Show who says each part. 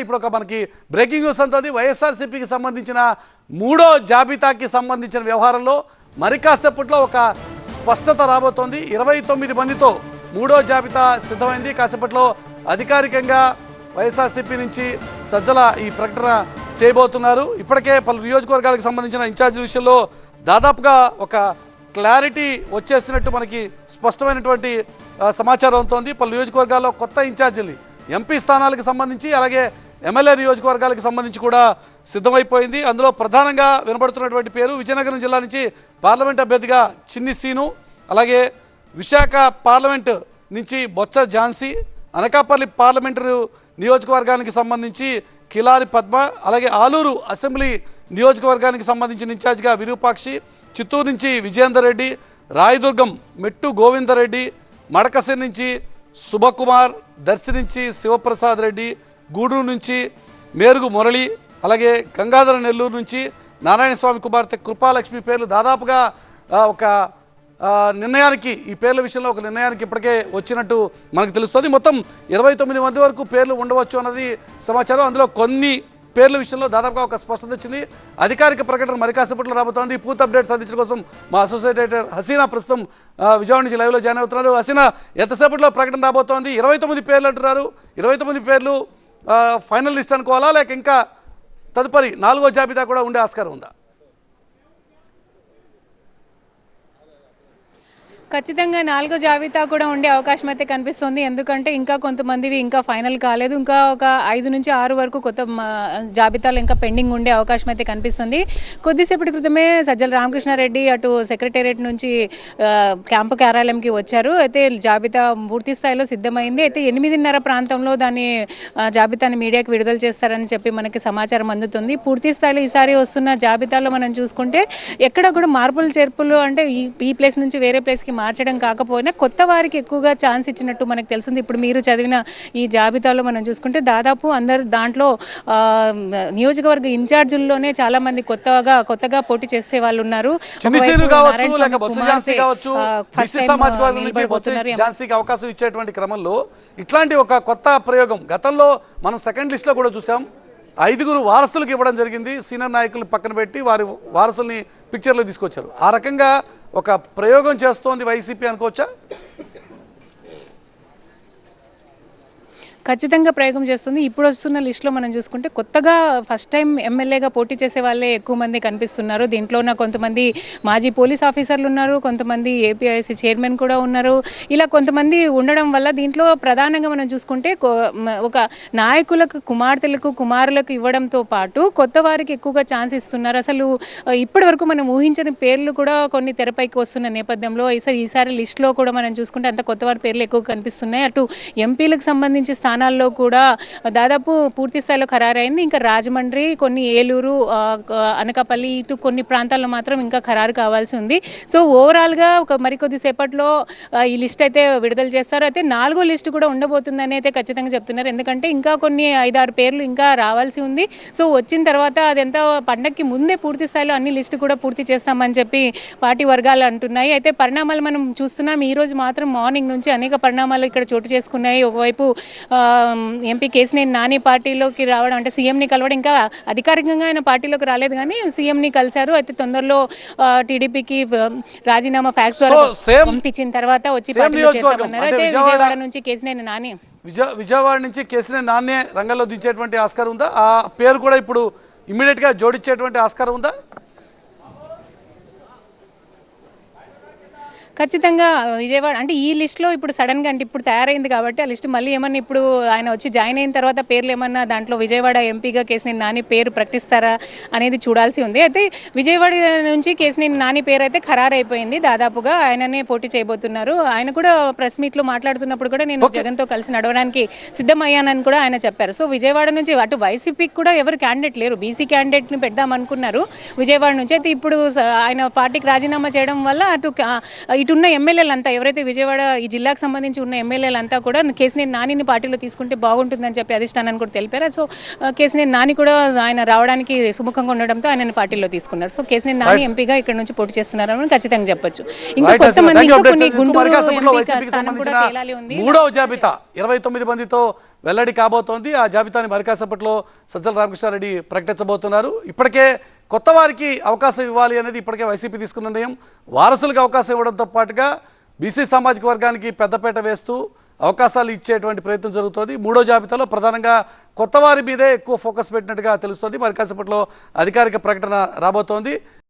Speaker 1: ఇప్పుడు ఒక మనకి బ్రేకింగ్ న్యూస్ అంతది వైఎస్ఆర్సీపీకి సంబంధించిన మూడో జాబితాకి సంబంధించిన వ్యవహారంలో మరి కాసేపట్లో ఒక స్పష్టత రాబోతోంది. 29 మందితో మూడో జాబితా సిద్ధమైంది. కాసేపట్లో అధికారికంగా వైఎస్ఆర్సీపీ నుంచి సజ్జల ఈ ప్రకటన చేయబోతున్నారు. ఇప్పటికే పలు నియోజకవర్గాలకు సంబంధించిన ఇన్ఛార్జీల విషయంలో దాదాపుగా ఒక క్లారిటీ వచ్చేసినట్టు మనకి స్పష్టమైనటువంటి సమాచారం అవుతోంది. పలు నియోజకవర్గాల్లో కొత్త ఇన్ఛార్జీలు ఎంపీ స్థానాలకు సంబంధించి అలాగే ఎమ్మెల్యే నియోజకవర్గాలకు సంబంధించి కూడా సిద్ధమైపోయింది. అందులో ప్రధానంగా వినబడుతున్నటువంటి పేరు విజయనగరం జిల్లా నుంచి పార్లమెంట్ అభ్యర్థిగా చిన్ని సీను, అలాగే విశాఖ పార్లమెంటు నుంచి బొత్స ఝాన్సీ, అనకాపల్లి పార్లమెంటరీ నియోజకవర్గానికి సంబంధించి కిలారి పద్మ, అలాగే ఆలూరు అసెంబ్లీ నియోజకవర్గానికి సంబంధించిన ఇన్ఛార్జిగా విరూపాక్షి, చిత్తూరు నుంచి విజయేందర్ రెడ్డి, రాయదుర్గం మెట్టు గోవిందరెడ్డి, మడకసిరి నుంచి శుభకుమార్, దర్శి నుంచి శివప్రసాద్ రెడ్డి, గూడూరు నుంచి మేరుగు మురళి, అలాగే గంగాధర నెల్లూరు నుంచి నారాయణస్వామి కుమార్తె కృపాలక్ష్మి పేర్లు దాదాపుగా ఒక నిర్ణయానికి, ఈ పేర్ల విషయంలో ఒక నిర్ణయానికి ఇప్పటికే వచ్చినట్టు మనకు తెలుస్తుంది. మొత్తం 29 మంది వరకు పేర్లు ఉండవచ్చు అన్నది సమాచారం. అందులో కొన్ని పేర్ల విషయంలో దాదాపుగా ఒక స్పష్టత వచ్చింది. అధికారిక ప్రకటన మరి కాసేపట్లో రాబోతోంది. పూర్తి అప్డేట్స్ అందించడం కోసం మా అసోసియేట్ ఎడిటర్ హసీనా ప్రస్తుతం విజయవాడ నుంచి లైవ్లో జాయిన్ అవుతున్నారు. హసీనా, ఎంతసేపట్లో ప్రకటన రాబోతోంది? 29 పేర్లు అంటున్నారు. 29 పేర్లు ఫైనల్ లిస్ట్ అనుకోవాలా, లేక ఇంకా తదుపరి 4వ జాబితా కూడా ఉండే ఆస్కారం ఉందా?
Speaker 2: ఖచ్చితంగా 4వ జాబితా కూడా ఉండే అవకాశం అయితే కనిపిస్తుంది. ఎందుకంటే ఇంకా కొంతమందివి ఇంకా ఫైనల్ కాలేదు. ఇంకా ఒక 5 నుంచి 6 వరకు కొత్త జాబితాలు ఇంకా పెండింగ్ ఉండే అవకాశం అయితే కనిపిస్తుంది. కొద్దిసేపటి క్రితమే సజ్జల రామకృష్ణారెడ్డి అటు సెక్రటేరియట్ నుంచి క్యాంపు కార్యాలయంకి వచ్చారు. అయితే జాబితా పూర్తి స్థాయిలో సిద్ధమైంది. అయితే 8:30 ప్రాంతంలో దాన్ని జాబితాని మీడియాకి విడుదల చేస్తారని చెప్పి మనకి సమాచారం అందుతుంది. పూర్తి స్థాయిలో ఈసారి వస్తున్న జాబితాలో మనం చూసుకుంటే ఎక్కడ కూడా మార్పులు చేర్పులు అంటే ఈ ప్లేస్ నుంచి వేరే ప్లేస్కి మార్చడం కాకపోయినా కొత్త వారికి ఎక్కువగా ఛాన్స్ ఇచ్చినట్టు మనకు తెలుస్తుంది. ఇప్పుడు మీరు చదివిన ఈ జాబితాలో మనం చూసుకుంటే దాదాపు అందరు దాంట్లో నియోజకవర్గ ఇన్ఛార్జీల్లోనే చాలా మంది కొత్తగా పోటీ చేసే వాళ్ళు ఉన్నారు.
Speaker 1: అవకాశం ఇచ్చేటువంటి క్రమంలో ఇట్లాంటి ఒక కొత్త ప్రయోగం గతంలో మనం సెకండ్ లిస్ట్ లో కూడా చూసాం. 5 వారసులకు ఇవ్వడం జరిగింది. సీనియర్ నాయకులను పక్కన పెట్టి వారి వారసుల్ని పిక్చర్లో తీసుకొచ్చారు. ఆ రకంగా ఒక ప్రయోగం చేస్తోంది వైసీపీ అనుకోవచ్చా?
Speaker 2: ఖచ్చితంగా ప్రయోగం చేస్తుంది. ఇప్పుడు వస్తున్న లిస్టులో మనం చూసుకుంటే కొత్తగా ఫస్ట్ టైం ఎమ్మెల్యేగా పోటీ చేసే వాళ్ళే ఎక్కువ మంది కనిపిస్తున్నారు. దీంట్లో ఉన్న కొంతమంది మాజీ పోలీస్ ఆఫీసర్లు ఉన్నారు, కొంతమంది ఏపీఐసీ చైర్మన్ కూడా ఉన్నారు. ఇలా కొంతమంది ఉండడం వల్ల దీంట్లో ప్రధానంగా మనం చూసుకుంటే ఒక నాయకులకు కుమార్తెలకు కుమారులకు ఇవ్వడంతో పాటు కొత్త వారికి ఎక్కువగా ఛాన్స్ ఇస్తున్నారు. అసలు ఇప్పటి వరకు మనం ఊహించని పేర్లు కూడా కొన్ని తెరపైకి వస్తున్న నేపథ్యంలో ఈసారి లిస్టులో కూడా మనం చూసుకుంటే అంత కొత్త వారి పేర్లు ఎక్కువ కనిపిస్తున్నాయి. అటు ఎంపీలకు సంబంధించి స్థానాల్లో కూడా దాదాపు పూర్తి స్థాయిలో ఖరారైంది. ఇంకా రాజమండ్రి, కొన్ని ఏలూరు, అనకాపల్లి ఇటు కొన్ని ప్రాంతాల్లో మాత్రం ఇంకా ఖరారు కావాల్సి ఉంది. సో ఓవరాల్గా ఒక మరికొద్ది సేపట్లో ఈ లిస్ట్ అయితే విడుదల చేస్తారు. అయితే 4వ లిస్టు కూడా ఉండబోతుందని అయితే ఖచ్చితంగా చెప్తున్నారు. ఎందుకంటే ఇంకా కొన్ని 5-6 పేర్లు ఇంకా రావాల్సి ఉంది. సో వచ్చిన తర్వాత అదంతా పండగకి ముందే పూర్తి స్థాయిలో అన్ని లిస్టు కూడా పూర్తి చేస్తామని చెప్పి పార్టీ వర్గాలు అంటున్నాయి. అయితే పరిణామాలు మనం చూస్తున్నాం. ఈరోజు మాత్రం మార్నింగ్ నుంచి అనేక పరిణామాలు ఇక్కడ చోటు చేసుకున్నాయి. ఒకవైపు ఎంపీ కేసినేని నాని పార్టీలోకి రావడం, అంటే సీఎంని కలవడం, ఇంకా అధికారికంగా ఆయన పార్టీలోకి రాలేదు కానీ సీఎంని కలిశారు. అయితే తొందరలో టీడీపీకి రాజీనామా ఫ్యాక్స్ పంపించిన తర్వాత వచ్చి పార్టీలో చేస్తామన్నారు. అయితే విజయవాడ నుంచి కేసినేని నాని
Speaker 1: విజయవాడ నుంచి కేసినేని నాని రంగంలో దించేటువంటి ఆస్కారం ఉందా? ఆ పేరు కూడా ఇప్పుడు ఇమ్మీడియట్గా జోడించేటువంటి ఆస్కారం ఉందా?
Speaker 2: ఖచ్చితంగా విజయవాడ అంటే ఈ లిస్టులో ఇప్పుడు సడన్గా అంటే ఇప్పుడు తయారైంది కాబట్టి ఆ లిస్టు మళ్ళీ ఏమన్నా ఇప్పుడు ఆయన వచ్చి జాయిన్ అయిన తర్వాత పేర్లు ఏమన్నా దాంట్లో విజయవాడ ఎంపీగా కేసినేని నాని పేరు ప్రకటిస్తారా అనేది చూడాల్సి ఉంది. అయితే విజయవాడ నుంచి కేసినేని నాని పేరు అయితే ఖరారైపోయింది. దాదాపుగా ఆయననే పోటీ చేయబోతున్నారు. ఆయన కూడా ప్రెస్ మీట్లో మాట్లాడుతున్నప్పుడు కూడా నేను జగన్తో కలిసి నడవడానికి సిద్ధమయ్యానని కూడా ఆయన చెప్పారు. సో విజయవాడ నుంచి అటు వైసీపీకి కూడా ఎవరు క్యాండిడేట్ లేరు, బీసీ క్యాండిడేట్ని పెడదామనుకున్నారు విజయవాడ నుంచి. అయితే ఇప్పుడు ఆయన పార్టీకి రాజీనామా చేయడం వల్ల అటు ఇటున్న ఎమ్మెల్యేలంతా ఎవరైతే విజయవాడ ఈ జిల్లాకు సంబంధించి ఉన్న ఎమ్మెల్యేలంతా కూడా కేసినేని నానిని పార్టీలో తీసుకుంటే బాగుంటుందని చెప్పి అధిష్టానాన్ని కూడా తెలిపారు. సో కేసినేని నాని కూడా ఆయన రావడానికి సుముఖంగా ఉండడంతో ఆయనని పార్టీలో తీసుకున్నారు. సో కేసినేని నాని ఎంపీగా ఇక్కడ నుంచి పోటీ చేస్తున్నారని ఖచ్చితంగా చెప్పొచ్చు. ఇంకా కొంతమంది కొన్ని గుంటూరు ఎంపీ స్థానం కూడా తేలాలి ఉంది.
Speaker 1: మూడవ జాబితా 29 మందితో వెల్లడి కాబోతోంది. ఆ జాబితాని మరి కాసేపట్లో సజ్జల రామకృష్ణారెడ్డి ప్రకటించబోతున్నారు. ఇప్పటికే కొత్త వారికి అవకాశం ఇవ్వాలి అనేది ఇప్పటికే వైసీపీ తీసుకున్న నిర్ణయం. వారసులకు అవకాశం ఇవ్వడంతో పాటుగా బీసీ సామాజిక వర్గానికి పెద్దపీట వేస్తూ అవకాశాలు ఇచ్చేటువంటి ప్రయత్నం జరుగుతుంది. మూడో జాబితాలో ప్రధానంగా కొత్త వారి మీదే ఎక్కువ ఫోకస్ పెట్టినట్టుగా తెలుస్తుంది. మరి కాసేపట్లో అధికారిక ప్రకటన రాబోతోంది.